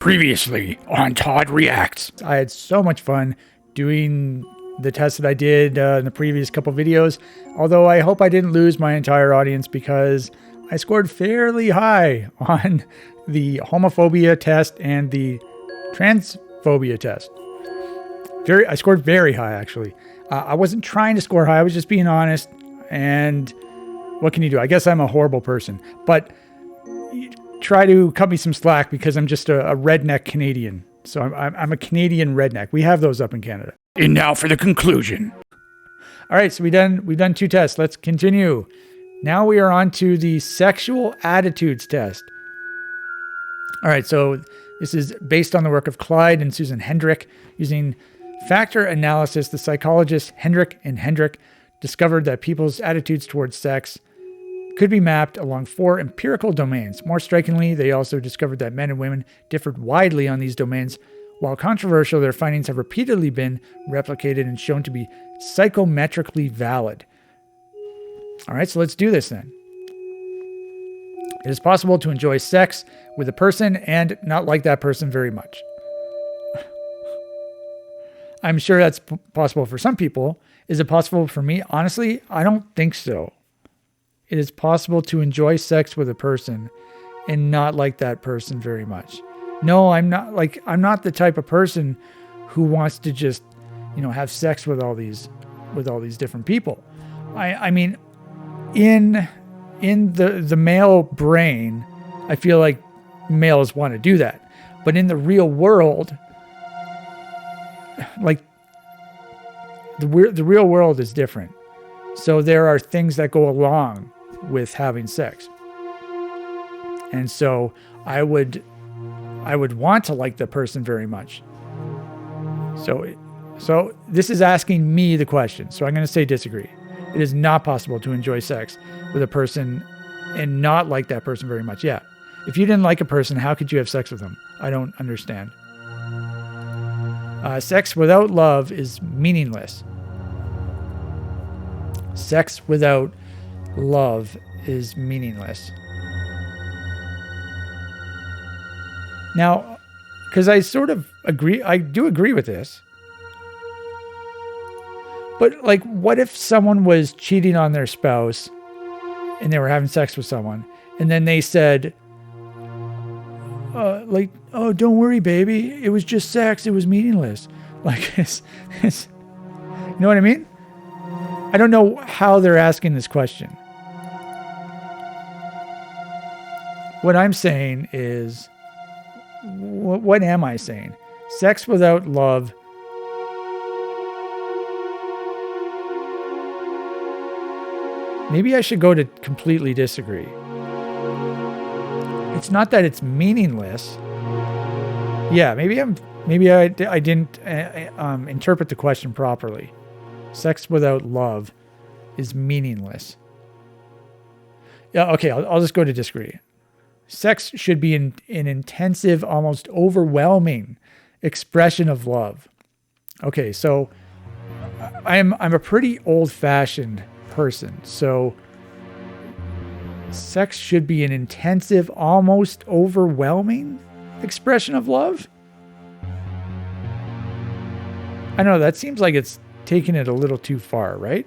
Previously on Todd Reacts. I had so much fun doing the test that I did in the previous couple videos, although I hope I didn't lose my entire audience because I scored fairly high on the homophobia test and the transphobia test. I scored very high, actually. I wasn't trying to score high, I was just being honest, and what can you do? I guess I'm a horrible person, but try to cut me some slack because I'm just a redneck Canadian. So I'm a Canadian redneck. We have those up in Canada. And now for the conclusion. All right, so we've done two tests. Let's continue. Now we are on to the sexual attitudes test. All right, so this is based on the work of Clyde and Susan Hendrick. Using factor analysis, the psychologists Hendrick and Hendrick discovered that people's attitudes towards sex could be mapped along 4 empirical domains. More strikingly, they also discovered that men and women differed widely on these domains. While controversial, their findings have repeatedly been replicated and shown to be psychometrically valid. All right, so let's do this then. It is possible to enjoy sex with a person and not like that person very much. I'm sure that's possible for some people. Is it possible for me? Honestly, I don't think so. It is possible to enjoy sex with a person and not like that person very much. No, I'm not the type of person who wants to just, have sex with all these different people. I mean, in the male brain, I feel like males want to do that. But in the real world, like the real world is different. So there are things that go along with having sex. And so I would want to like the person very much. So this is asking me the question. So I'm going to say disagree. It is not possible to enjoy sex with a person and not like that person very much. Yeah. If you didn't like a person, how could you have sex with them? I don't understand. Sex without love is meaningless. Sex without love is meaningless. Now, because I sort of agree, I do agree with this. But what if someone was cheating on their spouse and they were having sex with someone and then they said, oh, don't worry, baby. It was just sex. It was meaningless. You know what I mean? I don't know how they're asking this question. What I'm saying is, what am I saying? Sex without love. Maybe I should go to completely disagree. It's not that it's meaningless. Yeah, maybe I didn't interpret the question properly. Sex without love is meaningless. Yeah, okay, I'll just go to disagree. Sex should be an intensive, almost overwhelming expression of love. Okay, so I'm a pretty old-fashioned person. So sex should be an intensive, almost overwhelming expression of love? I know that seems like it's taking it a little too far, right?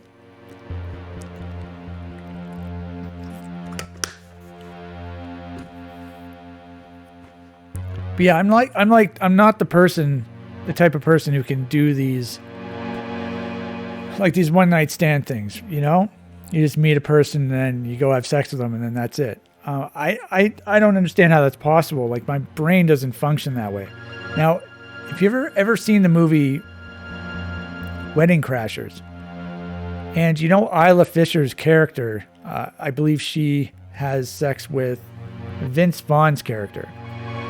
But yeah, I'm not the type of person who can do these one night stand things, You just meet a person and then you go have sex with them and then that's it. I don't understand how that's possible. My brain doesn't function that way. Now, if you've ever seen the movie Wedding Crashers, and Isla Fisher's character, I believe she has sex with Vince Vaughn's character.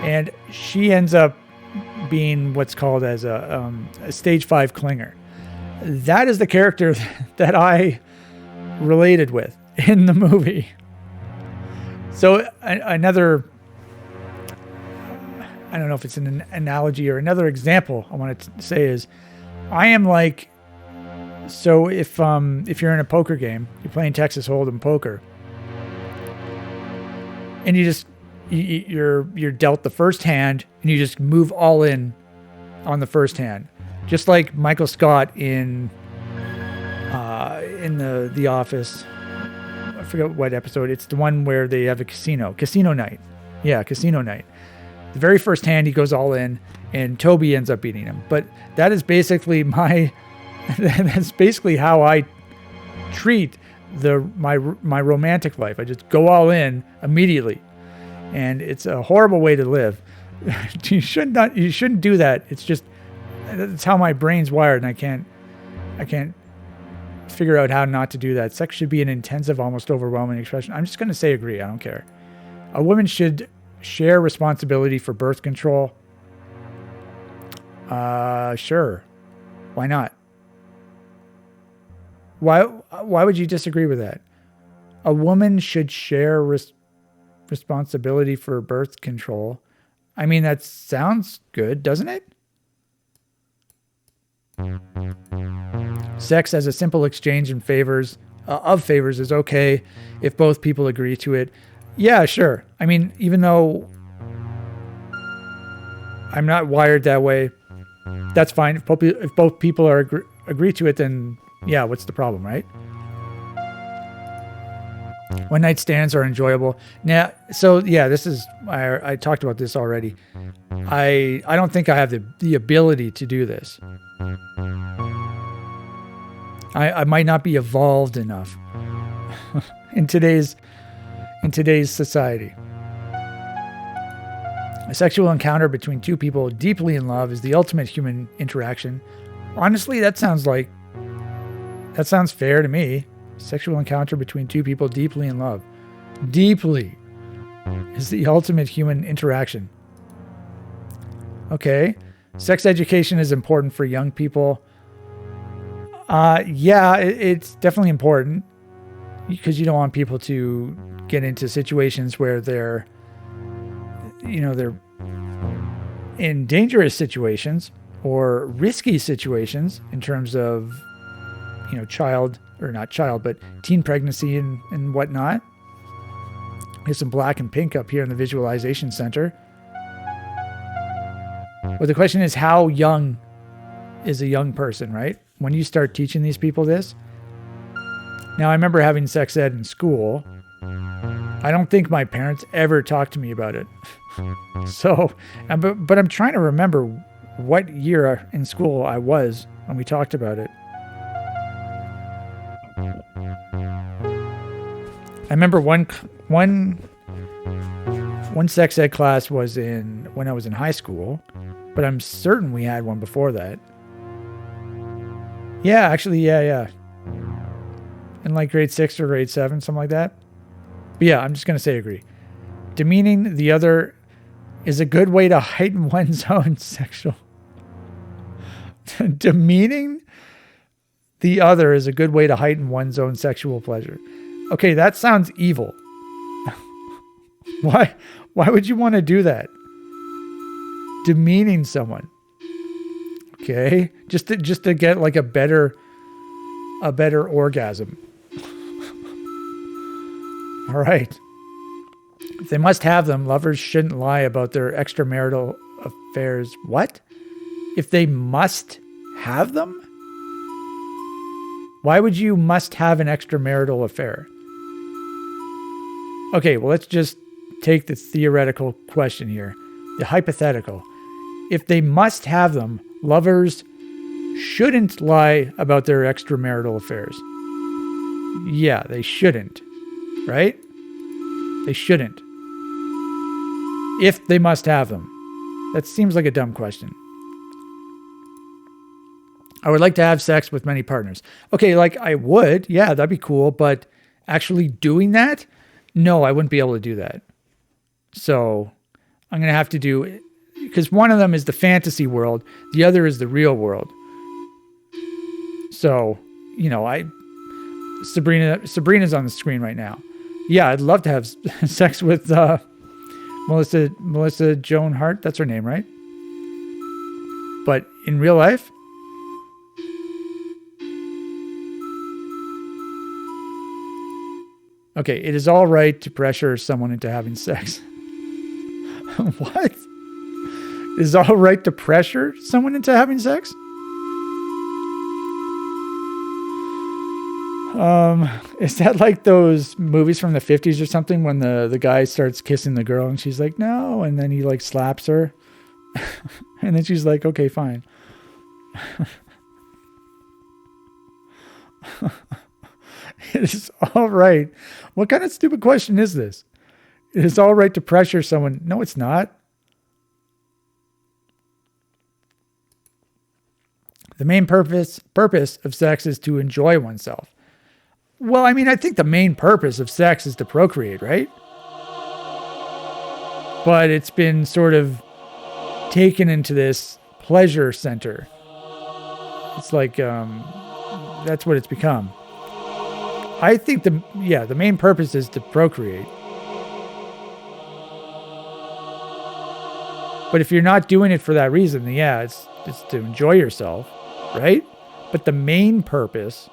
And she ends up being what's called as a stage 5 clinger. That is the character that I related with in the movie. So another, I don't know if it's an analogy or another example I want to say is, I am so if you're in a poker game, you're playing Texas Hold'em poker, and you just you're dealt the first hand and you just move all in on the first hand, just like Michael Scott in the Office. I forget what episode. It's the one where they have a casino night. Yeah, casino night. The very first hand, he goes all in, and Toby ends up beating him. But that is basically that's basically how I treat my romantic life. I just go all in immediately, and it's a horrible way to live. You shouldn't do that. It's how my brain's wired, and I can't figure out how not to do that. Sex should be an intensive, almost overwhelming expression. I'm just going to say agree. I don't care. A woman should share responsibility for birth control. Sure. Why not? Why would you disagree with that? A woman should share responsibility for birth control. I mean, that sounds good, doesn't it? Sex as a simple exchange of favors is okay if both people agree to it. Yeah, sure. I mean, even though I'm not wired that way, that's fine. If both people agree to it, then yeah, what's the problem, right? One night stands are enjoyable. Now, so yeah, I talked about this already. I don't think I have the ability to do this. I might not be evolved enough in today's society. A sexual encounter between two people deeply in love is the ultimate human interaction. Honestly, that sounds fair to me. Sexual encounter between two people deeply in love. Deeply is the ultimate human interaction. Okay. Sex education is important for young people. Yeah, it's definitely important because you don't want people to get into situations where they're in dangerous situations or risky situations in terms of, teen pregnancy and whatnot. Here's some black and pink up here in the visualization center. But the question is, how young is a young person, right? When you start teaching these people this. Now, I remember having sex ed in school. I don't think my parents ever talked to me about it. But I'm trying to remember what year in school I was when we talked about it. I remember one sex ed class was when I was in high school, but I'm certain we had one before that. Yeah, actually, yeah. In like grade 6 or grade 7, something like that. But yeah, I'm just going to say agree. Demeaning the other is a good way to heighten one's own sexual... Demeaning the other is a good way to heighten one's own sexual pleasure. Okay, that sounds evil. Why would you want to do that? Demeaning someone. Okay, just to get like a better orgasm. All right. If they must have them, lovers shouldn't lie about their extramarital affairs. What? If they must have them? Why would you must have an extramarital affair? Okay, well, let's just take the theoretical question here. The hypothetical. If they must have them, lovers shouldn't lie about their extramarital affairs. Yeah, they shouldn't. Right? They shouldn't. If they must have them. That seems like a dumb question. I would like to have sex with many partners. Okay, like I would. Yeah, that'd be cool. But actually doing that? No, I wouldn't be able to do that. So I'm going to have to do it. Because one of them is the fantasy world. The other is the real world. So, Sabrina's on the screen right now. Yeah, I'd love to have sex with Melissa Joan Hart. That's her name, right? But in real life? Okay, it is all right to pressure someone into having sex. What? Is it all right to pressure someone into having sex? Is that like those movies from the 50s or something when the guy starts kissing the girl and she's like, no, and then he like slaps her and then she's like, okay, fine. It is all right. What kind of stupid question is this? It is all right to pressure someone. No, it's not. The main purpose of sex is to enjoy oneself. Well, I mean, I think the main purpose of sex is to procreate, right? But it's been sort of taken into this pleasure center. It's like, that's what it's become. I think the main purpose is to procreate. But if you're not doing it for that reason, then yeah, it's to enjoy yourself, right? But the main purpose,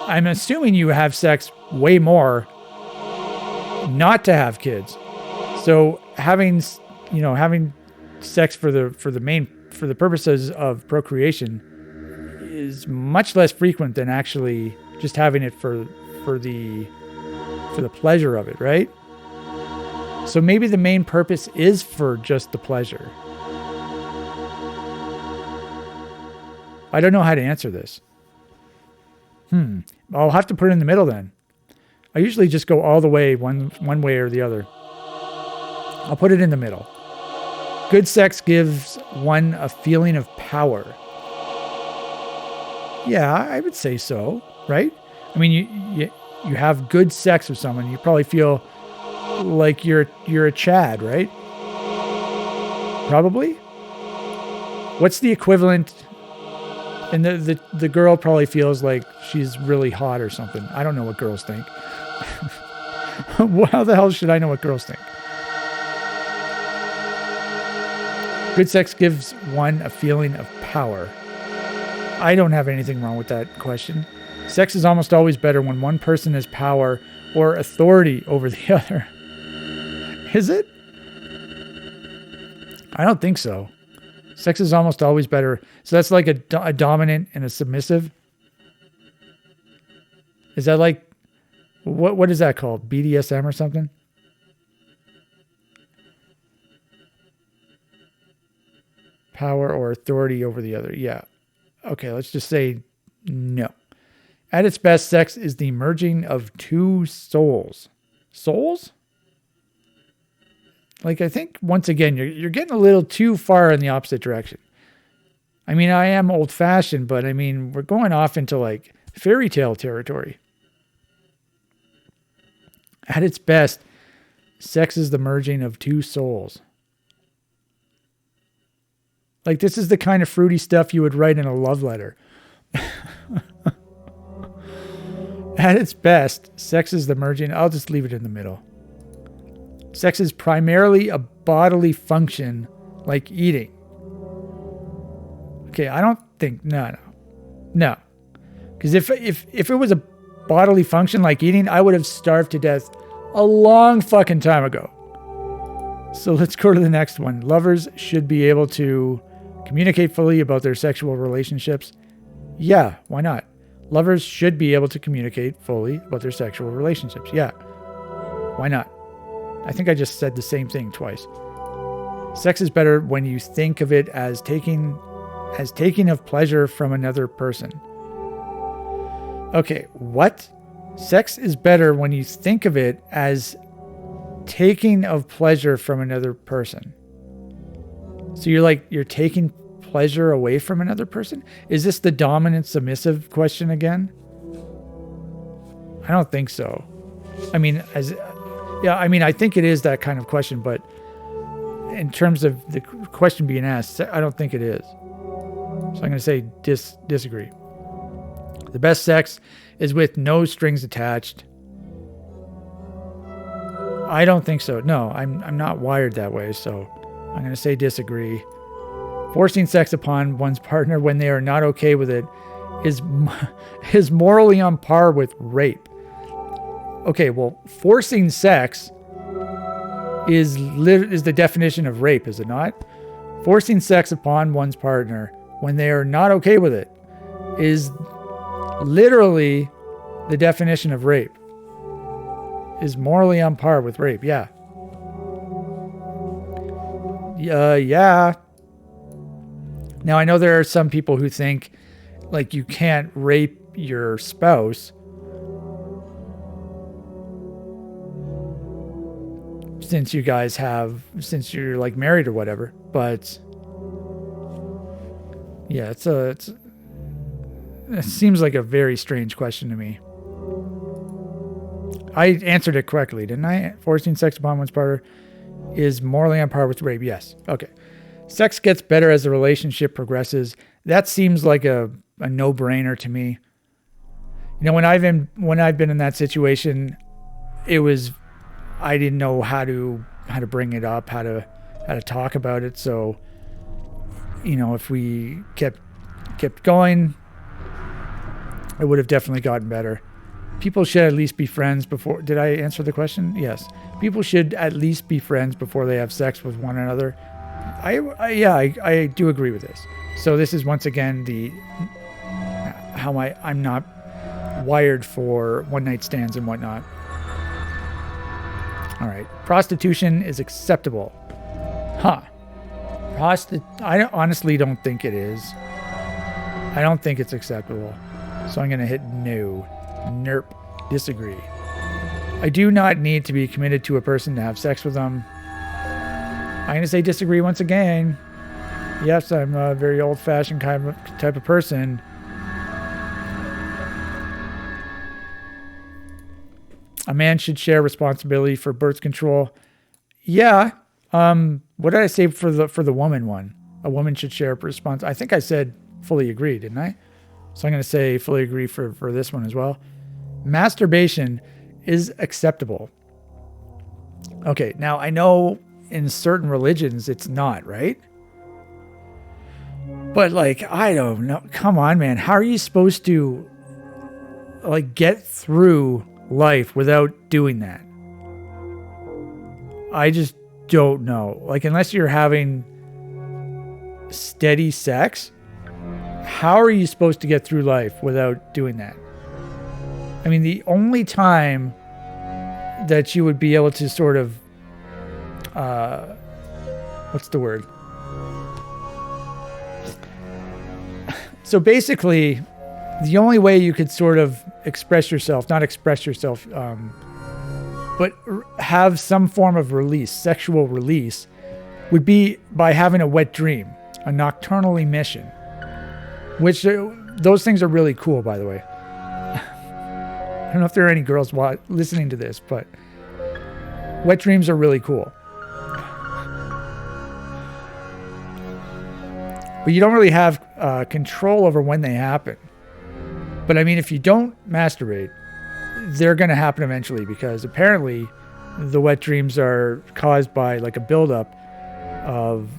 I'm assuming you have sex way more not to have kids. So having sex for the purposes of procreation is much less frequent than actually just having it for the pleasure of it, right? So maybe the main purpose is for just the pleasure. I don't know how to answer this. I'll have to put it in the middle then. I usually just go all the way one way or the other. I'll put it in the middle. Good sex gives one a feeling of power. Yeah, I would say so, right? I mean, you have good sex with someone, you probably feel like you're a Chad, right? Probably. What's the equivalent? And the girl probably feels like she's really hot or something. I don't know what girls think. How the hell should I know what girls think? Good sex gives one a feeling of power. I don't have anything wrong with that question. Sex is almost always better when one person has power or authority over the other. Is it? I don't think so. Sex is almost always better. So that's like a dominant and a submissive. Is that like, what is that called? BDSM or something? Power or authority over the other. Yeah. Okay, let's just say no. At its best, sex is the merging of two souls. Souls? Like, I think, once again, you're getting a little too far in the opposite direction. I mean, I am old-fashioned, but I mean, we're going off into, like, fairy tale territory. At its best, sex is the merging of two souls. Like, this is the kind of fruity stuff you would write in a love letter. At its best, sex is the merging. I'll just leave it in the middle. Sex is primarily a bodily function like eating. Okay, I don't think, no. Because if it was a bodily function like eating, I would have starved to death a long fucking time ago. So let's go to the next one. Lovers should be able to communicate fully about their sexual relationships. Yeah, why not? Lovers should be able to communicate fully about their sexual relationships. Yeah, why not? I think I just said the same thing twice. Sex is better when you think of it as taking of pleasure from another person. Okay, what? Sex is better when you think of it as taking of pleasure from another person. So you're taking pleasure away from another person? Is this the dominant submissive question again? I don't think so. I mean, I think it is that kind of question, but in terms of the question being asked, I don't think it is. So I'm going to say disagree. The best sex is with no strings attached. I don't think so. No, I'm not wired that way, so I'm going to say disagree. Forcing sex upon one's partner when they are not okay with it is morally on par with rape. Okay, well, forcing sex is the definition of rape, is it not? Forcing sex upon one's partner when they are not okay with it is literally the definition of rape. Is morally on par with rape, yeah. Yeah. Now, I know there are some people who think, like, you can't rape your spouse since you're like married or whatever. But yeah, it seems like a very strange question to me. I answered it correctly, didn't I? Forcing sex upon one's partner is morally on par with rape. Yes. Okay. Sex gets better as the relationship progresses. That seems like a no-brainer to me. You know, when I've been in that situation, I didn't know how to bring it up, how to talk about it. So, you know, if we kept going, it would have definitely gotten better. People should at least be friends before. Did I answer the question? Yes. People should at least be friends before they have sex with one another. I do agree with this. So this is once again how I'm not wired for one night stands and whatnot. All right. Prostitution is acceptable. Huh. I honestly don't think it is. I don't think it's acceptable. So I'm going to hit no. Nerp. Disagree. I do not need to be committed to a person to have sex with them. I'm going to say disagree once again. Yes, I'm a very old-fashioned type of person. A man should share responsibility for birth control. Yeah. What did I say for the woman one? A woman should share responsibility. I think I said fully agree, didn't I? So I'm going to say fully agree for this one as well. Masturbation is acceptable. Okay, now I know in certain religions it's not, right? But like, I don't know. Come on, man. How are you supposed to like get through life without doing that? I just don't know. Like, unless you're having steady sex, how are you supposed to get through life without doing that? I mean, the only time that you would be able to sort of, what's the word? So basically, the only way you could sort of not express yourself, but have some form of release, sexual release, would be by having a wet dream, a nocturnal emission, which those things are really cool, by the way. I don't know if there are any girls listening to this, but wet dreams are really cool. But you don't really have control over when they happen. But I mean, if you don't masturbate, they're going to happen eventually, because apparently the wet dreams are caused by like a buildup of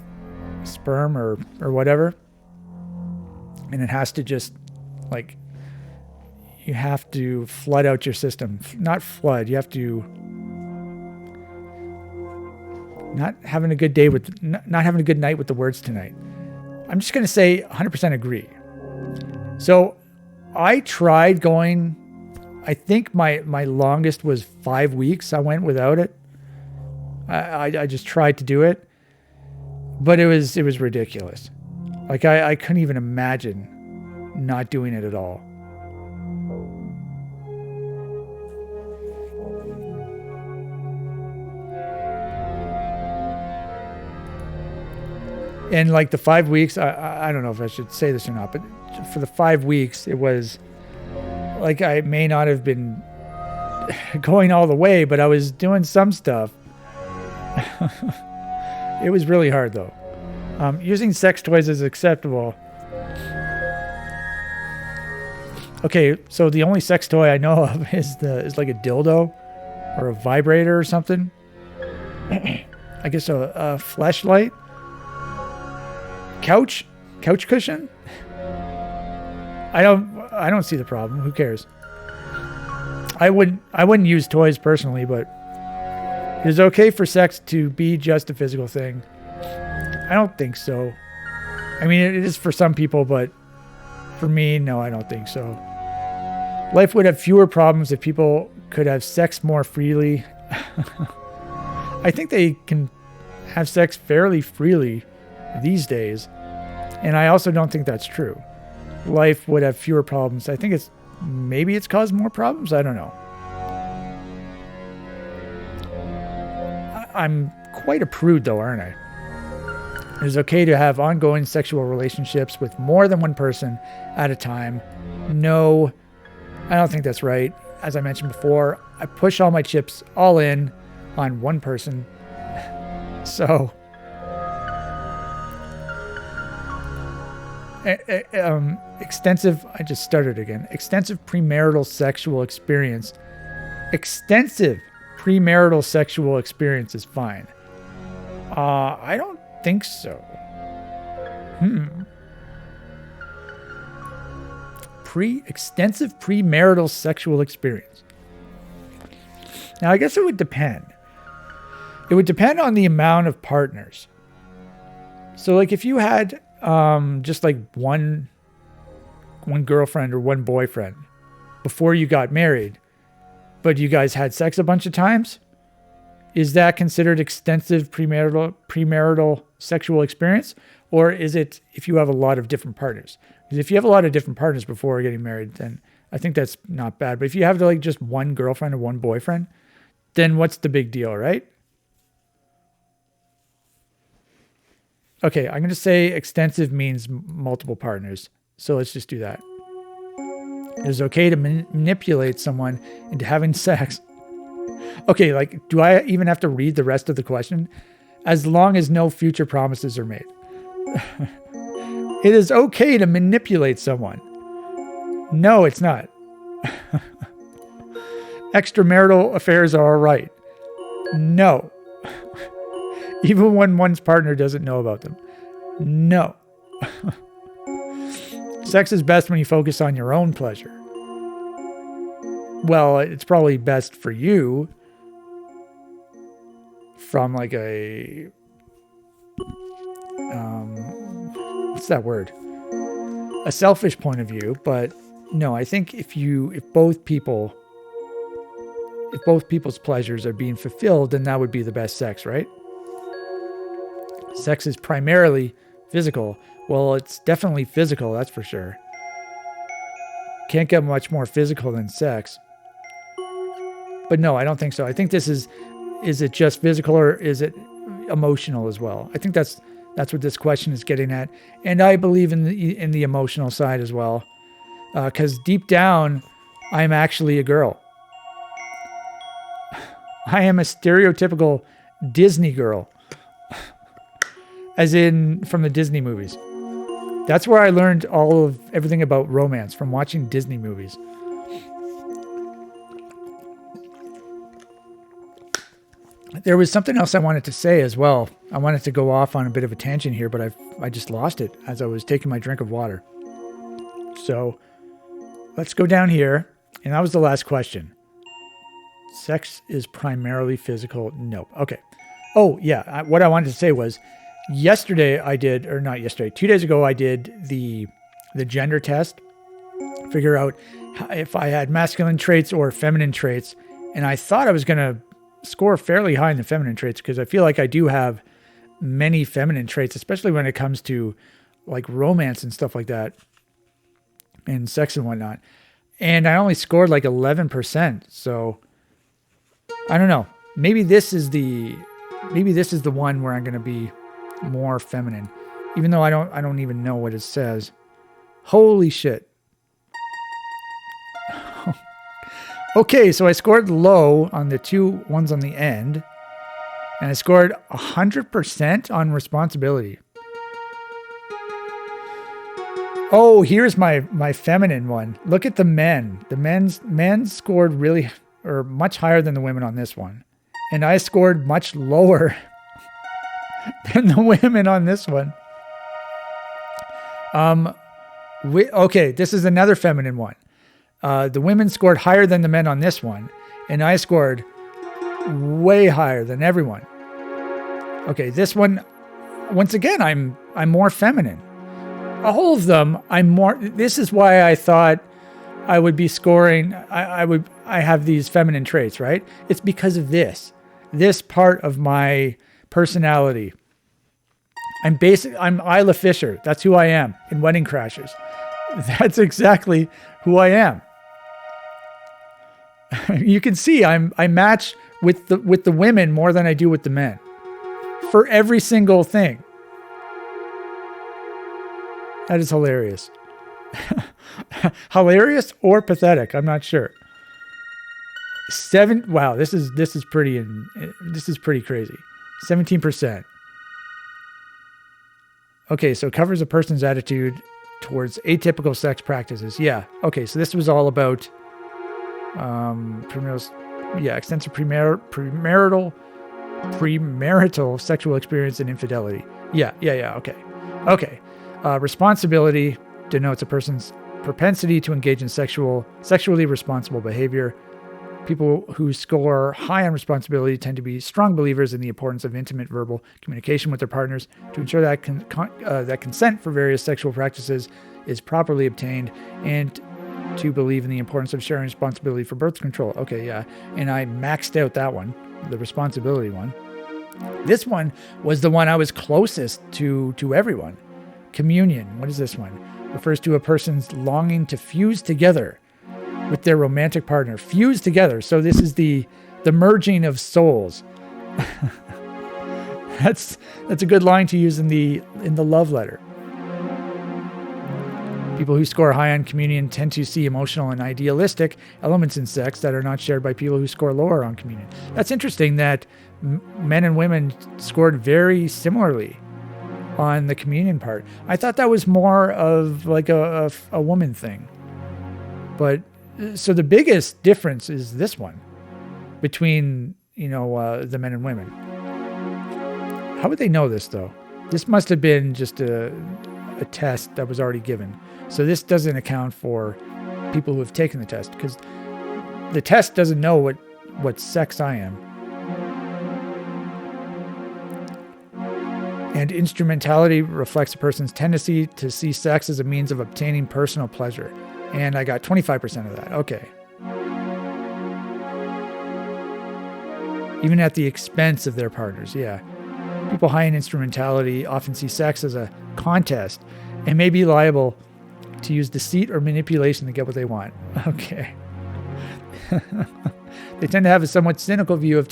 sperm or whatever. And it has to just like, you have to flood out your system. Not flood, you have to not having a good night with the words tonight. I'm just going to say 100% agree. So I tried going, I think my longest was 5 weeks. I went without it. I just tried to do it, but it was ridiculous. Like I couldn't even imagine not doing it at all. And like the 5 weeks, I don't know if I should say this or not, but for the 5 weeks, it was like I may not have been going all the way, but I was doing some stuff. It was really hard though. Using sex toys is acceptable. Okay, so the only sex toy I know of is like a dildo or a vibrator or something. I guess a fleshlight. Couch cushion. I don't see the problem. Who cares? I wouldn't use toys personally, but it is okay for sex to be just a physical thing. I don't think so. I mean, it is for some people, but for me, no, I don't think so. Life would have fewer problems if people could have sex more freely. I think they can have sex fairly freely these days. And I also don't think that's true. Life would have fewer problems. I think maybe it's caused more problems. I don't know. I'm quite a prude though, aren't I? It is okay to have ongoing sexual relationships with more than one person at a time. No, I don't think that's right. As I mentioned before, I push all my chips all in on one person. So, extensive premarital sexual experience. Extensive premarital sexual experience is fine. I don't think so. Extensive premarital sexual experience. Now, I guess it would depend. It would depend on the amount of partners. So, like, if you had just like one girlfriend or one boyfriend before you got married, but you guys had sex a bunch of times, is that considered extensive premarital sexual experience? Or is it if you have a lot of different partners? Because if you have a lot of different partners before getting married, then I think that's not bad. But if you have like just one girlfriend or one boyfriend, then what's the big deal, right? Okay, I'm going to say extensive means multiple partners. So let's just do that. It is okay to manipulate someone into having sex. Okay, like, do I even have to read the rest of the question? As long as no future promises are made. It is okay to manipulate someone. No, it's not. Extramarital affairs are all right. No. Even when one's partner doesn't know about them. No. Sex is best when you focus on your own pleasure. Well, it's probably best for you from like a... what's that word? A selfish point of view, but no, I think if both people's pleasures are being fulfilled, then that would be the best sex, right? Sex is primarily physical. Well, it's definitely physical, that's for sure. Can't get much more physical than sex. But no, I don't think so. I think this is it just physical or is it emotional as well? I think that's what this question is getting at. And I believe in the emotional side as well. Because deep down, I'm actually a girl. I am a stereotypical Disney girl. As in from the Disney movies. That's where I learned everything about romance, from watching Disney movies. There was something else I wanted to say as well. I wanted to go off on a bit of a tangent here, but I just lost it as I was taking my drink of water. So let's go down here. And that was the last question. Sex is primarily physical. Nope. Okay. Oh, yeah. What I wanted to say was, 2 days ago, I did the gender test, figure out if I had masculine traits or feminine traits. And I thought I was going to score fairly high in the feminine traits because I feel like I do have many feminine traits, especially when it comes to like romance and stuff like that and sex and whatnot. And I only scored like 11%. So I don't know. Maybe this is the one where I'm going to be more feminine, even though I don't even know what it says. Holy shit. Okay, so I scored low on the two ones on the end, and I scored 100% on responsibility. Oh, here's my feminine one. Look at the men. The men scored really or much higher than the women on this one, and I scored much lower than the women on this one. Okay, this is another feminine one. The women scored higher than the men on this one, and I scored way higher than everyone. Okay, this one, once again, I'm more feminine. All of them, I'm more. This is why I thought I would be scoring. I have these feminine traits, right? It's because of this part of my personality. I'm Isla Fisher. That's who I am in Wedding Crashers. That's exactly who I am. You can see I match with the women more than I do with the men for every single thing. That is hilarious. Hilarious or pathetic, I'm not sure. Wow, this is pretty crazy. 17%. Okay, so it covers a person's attitude towards atypical sex practices. Yeah. Okay, so this was all about extensive premarital sexual experience and infidelity. Yeah. Okay. Responsibility denotes a person's propensity to engage in sexually responsible behavior. People who score high on responsibility tend to be strong believers in the importance of intimate verbal communication with their partners to ensure that that consent for various sexual practices is properly obtained, and to believe in the importance of sharing responsibility for birth control. Okay, yeah. And I maxed out that one, the responsibility one. This one was the one I was closest to everyone. Communion. What is this one? Refers to a person's longing to fuse together with their romantic partner. Fuse together. So this is the merging of souls. That's a good line to use in the love letter. People who score high on communion tend to see emotional and idealistic elements in sex that are not shared by people who score lower on communion. That's interesting that men and women scored very similarly on the communion part. I thought that was more of like a woman thing. But so the biggest difference is this one between, the men and women. How would they know this though? This must have been just a test that was already given. So this doesn't account for people who have taken the test, because the test doesn't know what sex I am. And instrumentality reflects a person's tendency to see sex as a means of obtaining personal pleasure. And I got 25% of that. Okay. Even at the expense of their partners. Yeah. People high in instrumentality often see sex as a contest and may be liable to use deceit or manipulation to get what they want. Okay. They tend to have a somewhat cynical view of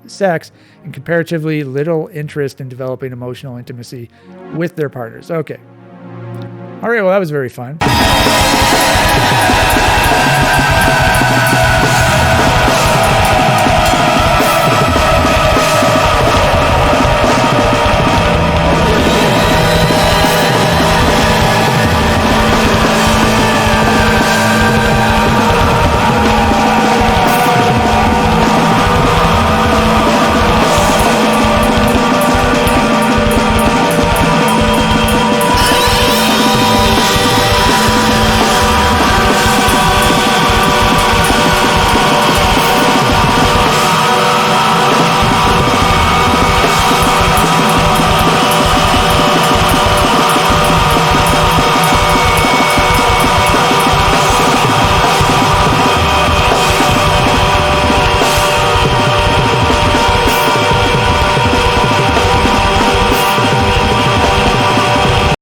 sex and comparatively little interest in developing emotional intimacy with their partners. Okay. All right, well, that was very fun.